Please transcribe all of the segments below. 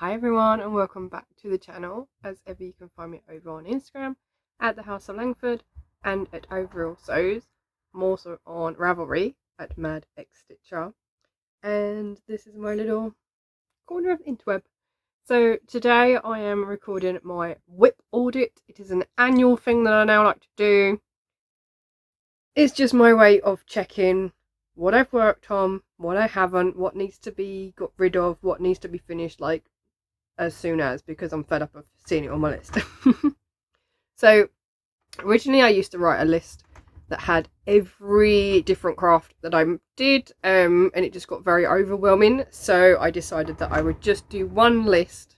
Hi everyone and welcome back to the channel. As ever, you can find me over on Instagram at the House of Langford and at Overall Sews, more so on Ravelry at Mad X Stitcher. And this is my little corner of interweb. So today I am recording my WIP audit. It is an annual thing that I now like to do. It's just my way of checking what I've worked on, what I haven't, what needs to be got rid of, what needs to be finished, like as soon as, because I'm fed up of seeing it on my list. So originally I used to write a list that had every different craft that I did, and it just got very overwhelming, so I decided that I would just do one list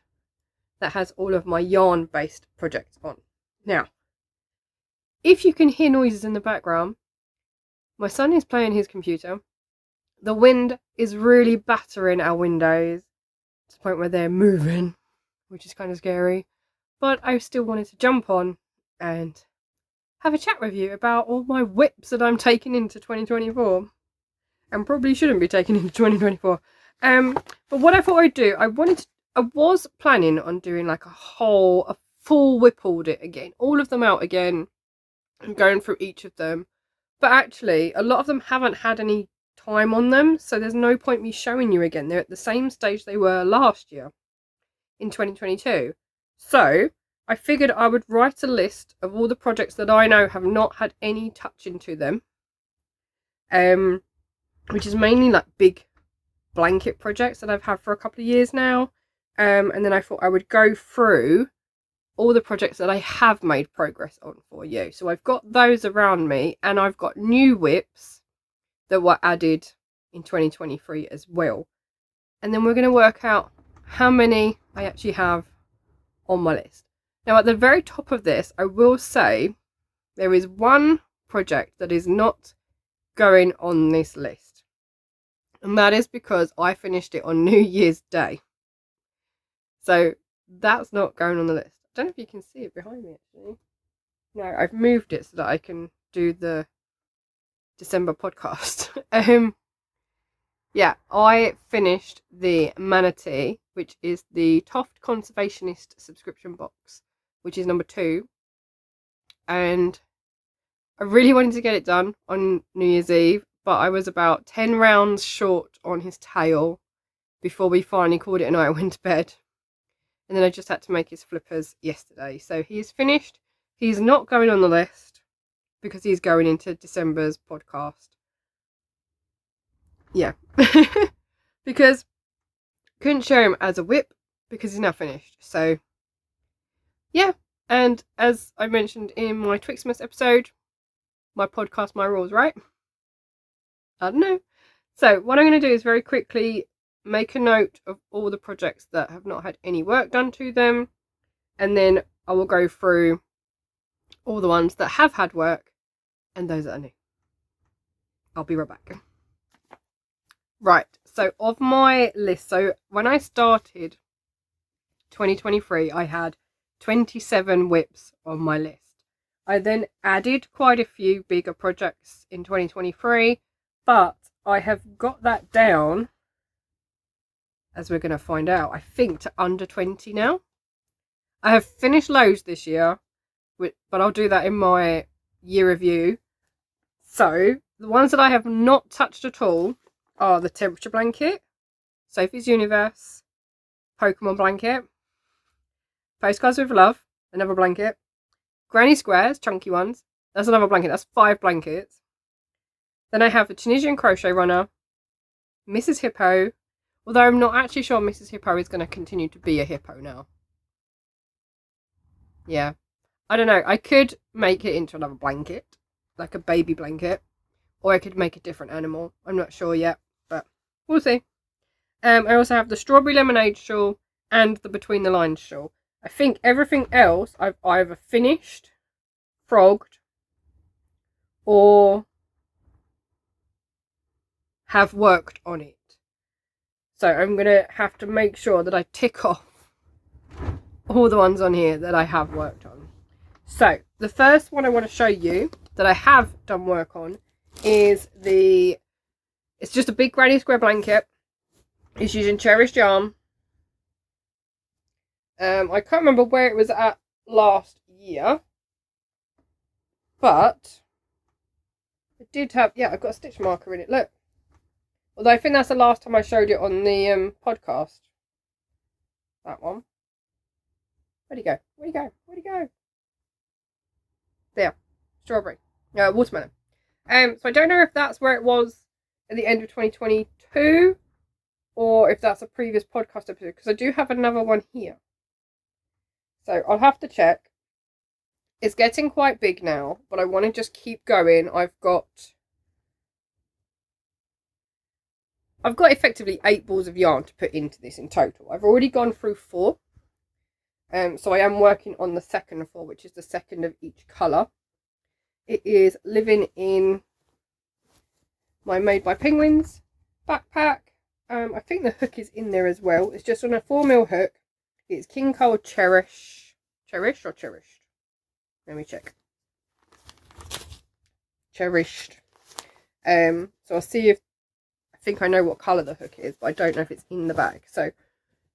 that has all of my yarn based projects on. Now, if you can hear noises in the background, my son is playing his computer. The wind is really battering our windows to the point where they're moving, which is kind of scary. But I still wanted to jump on and have a chat with you about all my WIPs that I'm taking into 2024. And probably shouldn't be taking into 2024. But what I thought I'd do, I was planning on doing like a full WIP audit again. All of them out again. And going through each of them. But actually, a lot of them haven't had any time on them, so there's no point me showing you again. They're at the same stage they were last year in 2022. So I figured I would write a list of all the projects that I know have not had any touch into them, which is mainly like big blanket projects that I've had for a couple of years now, and then I thought I would go through all the projects that I have made progress on for you. So I've got those around me, and I've got new WIPs that were added in 2023 as well. And then we're going to work out how many I actually have on my list. Now at the very top of this, I will say there is one project that is not going on this list. And that is because I finished it on New Year's Day. So that's not going on the list. I don't know if you can see it behind me actually. No, I've moved it so that I can do the December podcast. Yeah, I finished the Manatee, which is the Toft Conservationist subscription box, which is number 2. And I really wanted to get it done on New Year's Eve, but I was about 10 rounds short on his tail before we finally called it a night and went to bed. And then I just had to make his flippers yesterday. So he is finished. He's not going on the list because he's going into December's podcast. Yeah. Because couldn't show him as a WIP because he's now finished. So yeah. And as I mentioned in my Twixmas episode, my podcast, my rules, right? I don't know. So what I'm going to do is very quickly make a note of all the projects that have not had any work done to them, and then I will go through all the ones that have had work and those that are new. I'll be right back. Right, so of my list, so when I started 2023, I had 27 WIPs on my list. I then added quite a few bigger projects in 2023, but I have got that down, as we're going to find out, I think to under 20 now. I have finished loads this year, but I'll do that in my year review. So the ones that I have not touched at all are the Temperate Blanket, Sophies Universe, Pokemon Blanket, Postcards with Love, another blanket, Granny Squares, chunky ones, that's another blanket, that's 5 blankets. Then I have the Tunisian Crochet Runner, Mrs. Hippo, although I'm not actually sure Mrs. Hippo is going to continue to be a hippo now. Yeah. I don't know. I could make it into another blanket, like a baby blanket. Or I could make a different animal. I'm not sure yet, but we'll see. I also have the Strawberry Lemonade shawl and the Between the Lines shawl. I think everything else I've either finished, frogged, or have worked on it. So I'm going to have to make sure that I tick off all the ones on here that I have worked on. So the first one I want to show you that I have done work on is it's just a big granny square blanket. It's using cherished yarn. I can't remember where it was at last year, but it did have, yeah, I've got a stitch marker in it, look. Although I think that's the last time I showed it on the podcast. That one. Where'd he go? Where'd he go? Where'd he go? There. Strawberry. Watermelon. So I don't know if that's where it was at the end of 2022 or if that's a previous podcast episode, because I do have another one here. So I'll have to check. It's getting quite big now, but I want to just keep going. I've got effectively 8 balls of yarn to put into this in total. I've already gone through 4. So I am working on the second 4, which is the second of each colour. It is living in my Made by Penguins backpack. I think the hook is in there as well. It's just on a 4mm hook. It's King Cole Cherish. Cherish or Cherished? Let me check. Cherished. So I'll see if, I think I know what colour the hook is, but I don't know if it's in the bag. So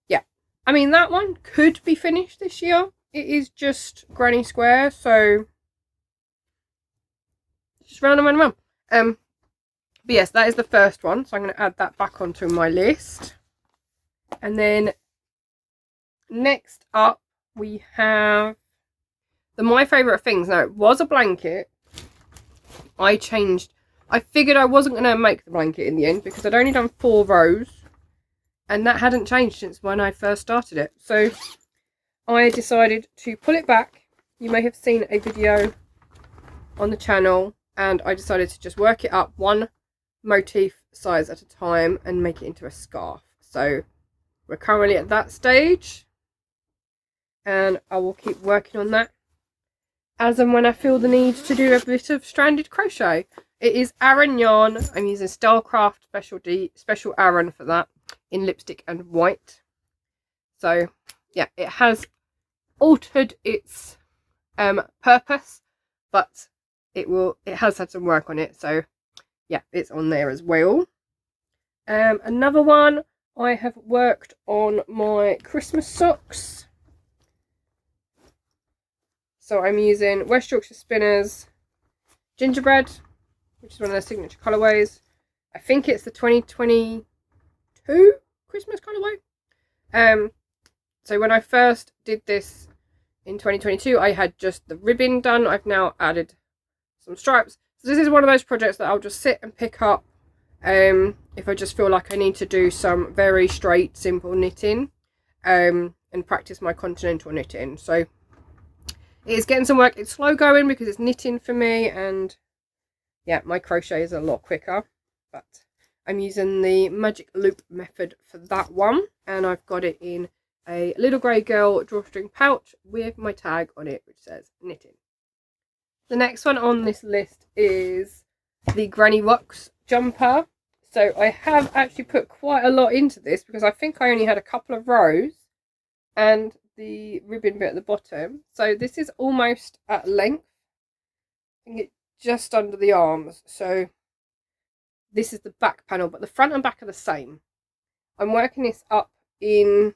yeah, I mean, that one could be finished this year. It is just granny square, so just round and round and round. But yes, that is the first one, so I'm going to add that back onto my list. And then next up we have my favourite things. Now, it was a blanket. I figured I wasn't going to make the blanket in the end because I'd only done 4 rows and that hadn't changed since when I first started it. So I decided to pull it back. You may have seen a video on the channel, and I decided to just work it up one motif size at a time and make it into a scarf. So we're currently at that stage, and I will keep working on that as and when I feel the need to do a bit of stranded crochet. It is Aran yarn. I'm using Starcraft special Aran for that, in lipstick and white. So yeah, it has altered its purpose, but it has had some work on it. So yeah, it's on there as well. Another one, I have worked on my Christmas socks. So I'm using West Yorkshire Spinners Gingerbread, which is one of their signature colourways. I think it's the 2022 Christmas colourway. So when I first did this in 2022, I had just the ribbon done. I've now added some stripes. So this is one of those projects that I'll just sit and pick up if I just feel like I need to do some very straight, simple knitting and practice my continental knitting. So it is getting some work. It's slow going because it's knitting for me, and yeah, my crochet is a lot quicker, but I'm using the magic loop method for that one, and I've got it in a little grey girl drawstring pouch with my tag on it which says knitting. The next one on this list is the Granny Rocks jumper. So I have actually put quite a lot into this because I think I only had a couple of rows and the ribbon bit at the bottom. So this is almost at length. I think it's just under the arms. So this is the back panel, but the front and back are the same. I'm working this up in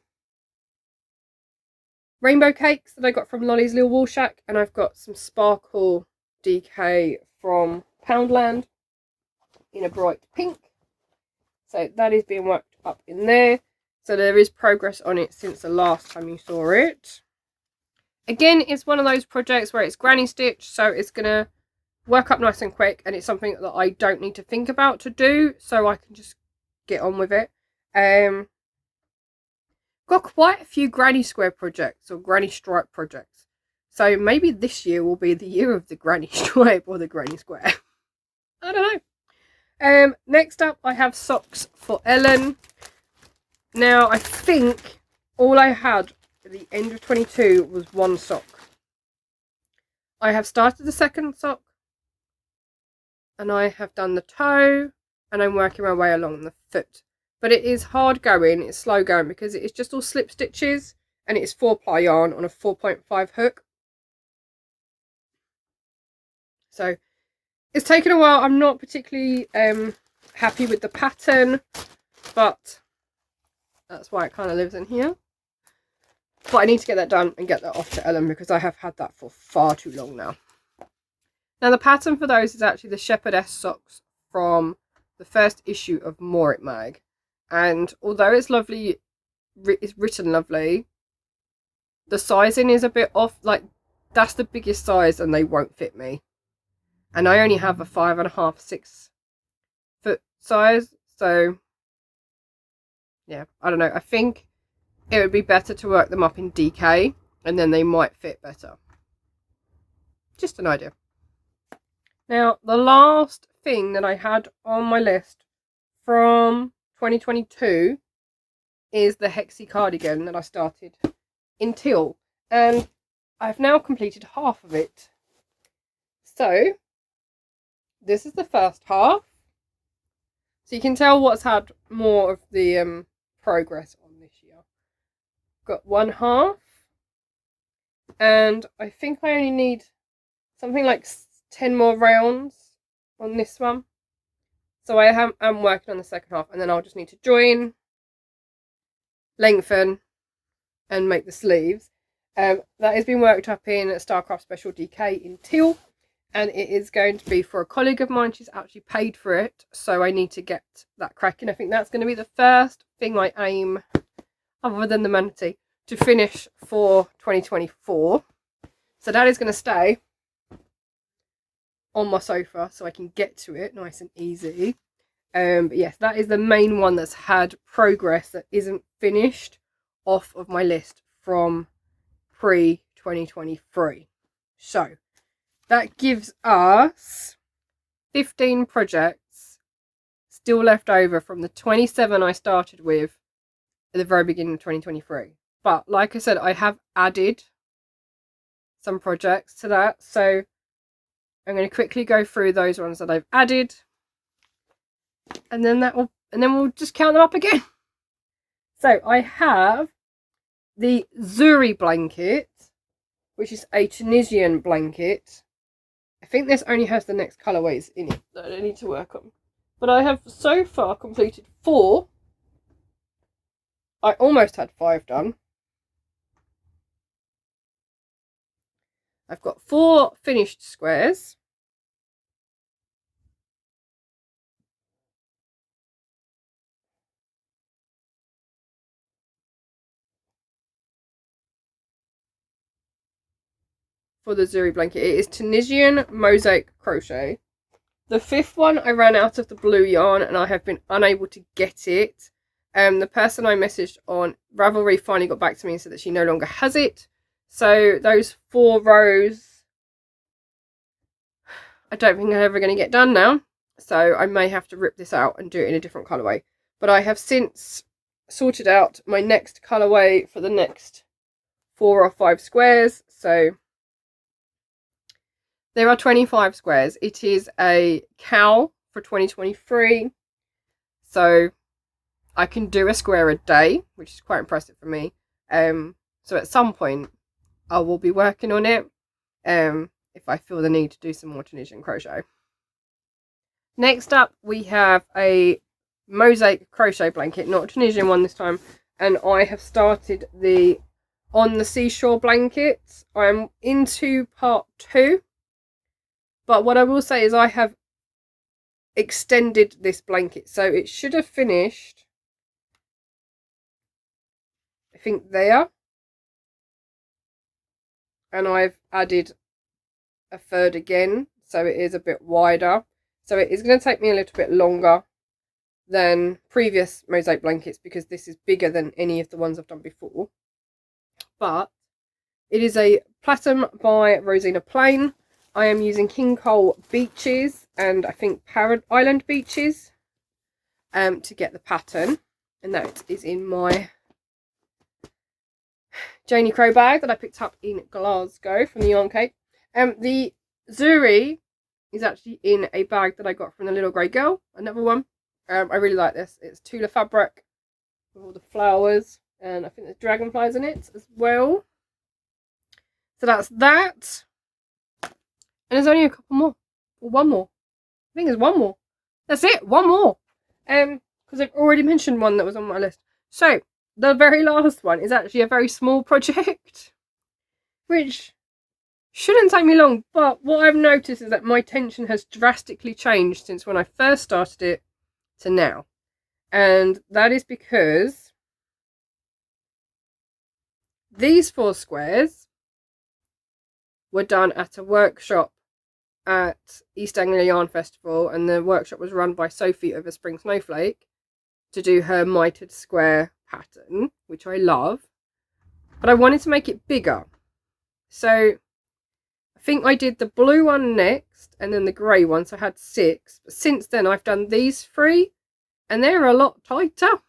rainbow cakes that I got from Lolly's Little Wool Shack, and I've got some sparkle DK from Poundland in a bright pink. So that is being worked up in there. So there is progress on it since the last time you saw it. Again, it's one of those projects where it's granny stitch, so it's going to work up nice and quick, and it's something that I don't need to think about to do, so I can just get on with it. Got quite a few granny square projects or granny stripe projects, so maybe this year will be the year of the granny stripe or the granny square. I don't know. Next up I have socks for Ellen. Now I think all I had at the end of 22 was one sock. I have started the second sock, and I have done the toe, and I'm working my way along the foot. But it is hard going, it's slow going, because it is just all slip stitches, and it's 4-ply yarn on a 4.5 hook. So it's taken a while. I'm not particularly happy with the pattern, but that's why it kind of lives in here. But I need to get that done and get that off to Ellen because I have had that for far too long now. Now the pattern for those is actually the shepherdess socks from the first issue of More It Mag. And although it's lovely, it's written lovely, the sizing is a bit off. Like, that's the biggest size and they won't fit me. And I only have a 5.5, 6 foot size. So, yeah, I don't know. I think it would be better to work them up in DK and then they might fit better. Just an idea. Now, the last thing that I had on my list from 2022 is the Hexi Cardigan that I started in teal. And I've now completed half of it. So, this is the first half. So you can tell what's had more of the progress on this year. Got one half. And I think I only need something like 10 more rounds on this one. So I'm working on the second half, and then I'll just need to join, lengthen, and make the sleeves. That has been worked up in Starcraft Special DK in teal, and it is going to be for a colleague of mine. She's actually paid for it, so I need to get that cracking. I think that's going to be the first thing I aim, other than the manatee, to finish for 2024. So that is going to stay on my sofa so I can get to it nice and easy. But yes, that is the main one that's had progress that isn't finished off of my list from pre-2023. So that gives us 15 projects still left over from the 27 I started with at the very beginning of 2023. But like I said, I have added some projects to that, so I'm going to quickly go through those ones that I've added, and then we'll just count them up again. So I have the Zuri Blanket, which is a Tunisian blanket. I think this only has the next colourways in it that I need to work on. But I have so far completed 4. I almost had 5 done. I've got 4 finished squares. For the Zuri Blanket. It is Tunisian Mosaic Crochet. The 5th one I ran out of the blue yarn and I have been unable to get it. The person I messaged on Ravelry finally got back to me and said that she no longer has it. So those 4 rows, I don't think I'm ever going to get done now. So I may have to rip this out and do it in a different colourway. But I have since sorted out my next colourway for the next 4 or 5 squares. So there are 25 squares. It is a cowl for 2023. So I can do a square a day, which is quite impressive for me. So at some point I will be working on it. If I feel the need to do some more Tunisian crochet. Next up we have a Mosaic crochet blanket, not a Tunisian one this time. And I have started the On the Seashore blanket. I'm into part 2. But what I will say is I have extended this blanket. So it should have finished, I think, there. And I've added a third again. So it is a bit wider. So it is going to take me a little bit longer than previous Mosaic blankets because this is bigger than any of the ones I've done before. But it is a Platum by Rosina Plain. I am using King Cole Beaches and I think Parrot Island Beaches to get the pattern. And that is in my Janie Crow bag that I picked up in Glasgow from the Yarn Cape. The Zuri is actually in a bag that I got from the Little Grey Girl, another one. I really like this. It's Tula fabric with all the flowers, and I think there's dragonflies in it as well. So that's that. And there's only a couple more. Or one more. I think there's one more. That's it. One more. Because I've already mentioned one that was on my list. So the very last one is actually a very small project, which shouldn't take me long, but what I've noticed is that my tension has drastically changed since when I first started it to now. And that is because these 4 squares were done at a workshop at East Anglia Yarn Festival, and the workshop was run by Sophie of a Spring Snowflake to do her mitered square pattern, which I love, but I wanted to make it bigger. So I think I did the blue one next and then the grey one, so I had 6, but since then I've done these 3 and they're a lot tighter.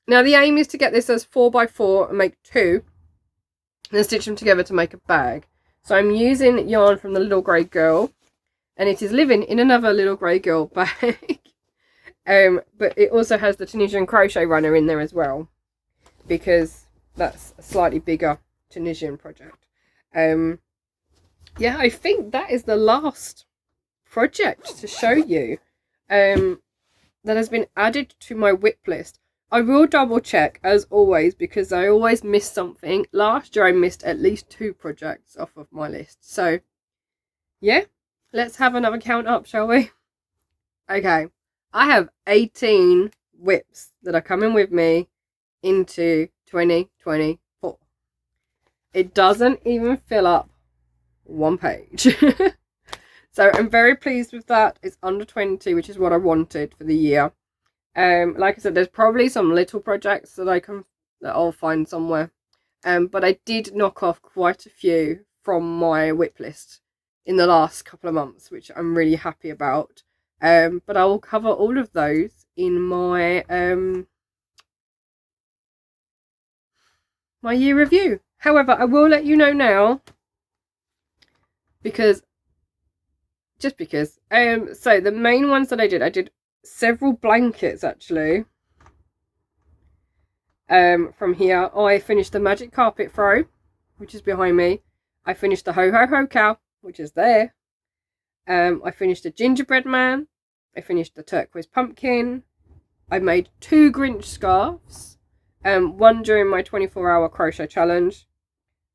Now the aim is to get this as 4x4 and make 2 and then stitch them together to make a bag. So I'm using yarn from the Little Grey Girl, and it is living in another Little Grey Girl bag. But it also has the Tunisian Crochet runner in there as well, because that's a slightly bigger Tunisian project. Yeah, I think that is the last project to show you that has been added to my WIP list. I will double check as always, because I always miss something. Last year I missed at least 2 projects off of my list. So yeah, let's have another count up, shall we? Okay, I have 18 WIPs that are coming with me into 2024. It doesn't even fill up 1 page. So I'm very pleased with that. It's under 20, which is what I wanted for the year. Like I said, there's probably some little projects that I'll find somewhere. But I did knock off quite a few from my WIP list in the last couple of months, which I'm really happy about. But I will cover all of those in my my year review. However, I will let you know now, because so the main ones that I did several blankets actually. From here, I finished the Magic Carpet Throw, which is behind me. I finished the Ho Ho Ho Cow, which is there. I finished the Gingerbread Man. I finished the Turquoise Pumpkin. I made 2 Grinch scarves. One during my 24-hour crochet challenge.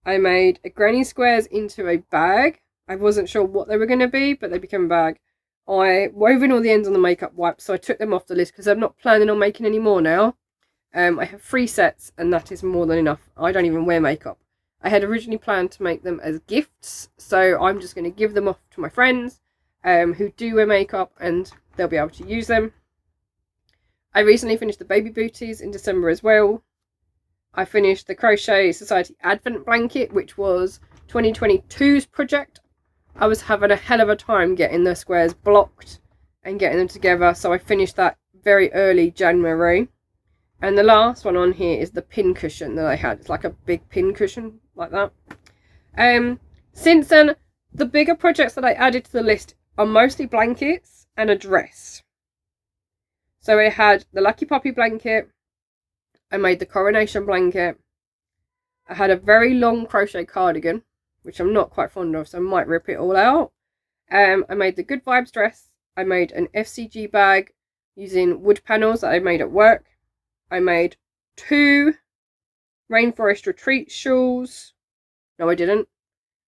I made a granny squares into a bag. I wasn't sure what they were going to be, but they became a bag. I wove in all the ends on the makeup wipes, so I took them off the list because I'm not planning on making any more now. I have 3 sets, and that is more than enough. I don't even wear makeup. I had originally planned to make them as gifts, so I'm just going to give them off to my friends who do wear makeup, and they'll be able to use them. I recently finished the baby booties in December as well. I finished the Crochet Society Advent Blanket, which was 2022's project. I was having a hell of a time getting the squares blocked and getting them together, so I finished that very early January. And the last one on here is the pin cushion that I had. It's like a big pin cushion like that. Since then, the bigger projects that I added to the list are mostly blankets and a dress. So I had the Lucky Puppy blanket. I made the Coronation blanket. I had a very long crochet cardigan, which I'm not quite fond of, so I might rip it all out. I made the Good Vibes dress. I made an FCG bag using wood panels that I made at work. I made 2 Rainforest Retreat shawls. No, I didn't.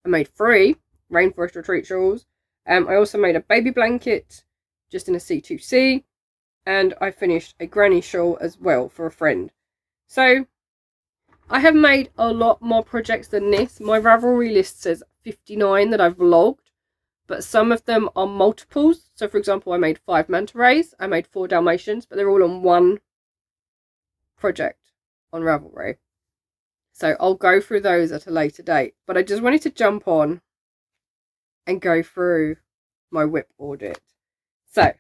I made 3 Rainforest Retreat shawls. I also made a baby blanket just in a C2C. And I finished a granny shawl as well for a friend. So I have made a lot more projects than this. My Ravelry list says 59 that I've logged, but some of them are multiples. So for example, I made 5 manta rays, I made 4 Dalmatians, but they're all on one project on Ravelry. So I'll go through those at a later date, but I just wanted to jump on and go through my WIP audit. So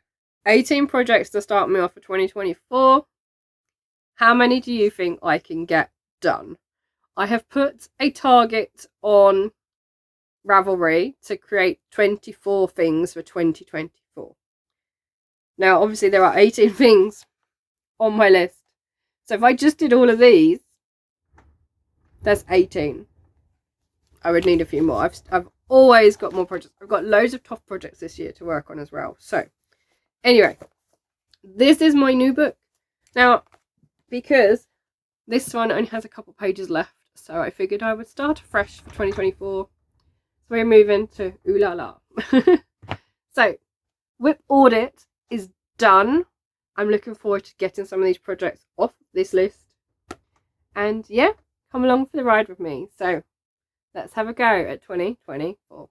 18 projects to start me off for 2024. How many do you think I can get done? I have put a target on Ravelry to create 24 things for 2024. Now, obviously, there are 18 things on my list. So if I just did all of these, that's 18. I would need a few more. I've always got more projects. I've got loads of top projects this year to work on as well. So anyway, this is my new book. Now, because this one only has a couple pages left, so I figured I would start afresh for 2024. So we're moving to Ooh La La. So, WIP Audit is done. I'm looking forward to getting some of these projects off this list. And yeah, come along for the ride with me. So, let's have a go at 2024.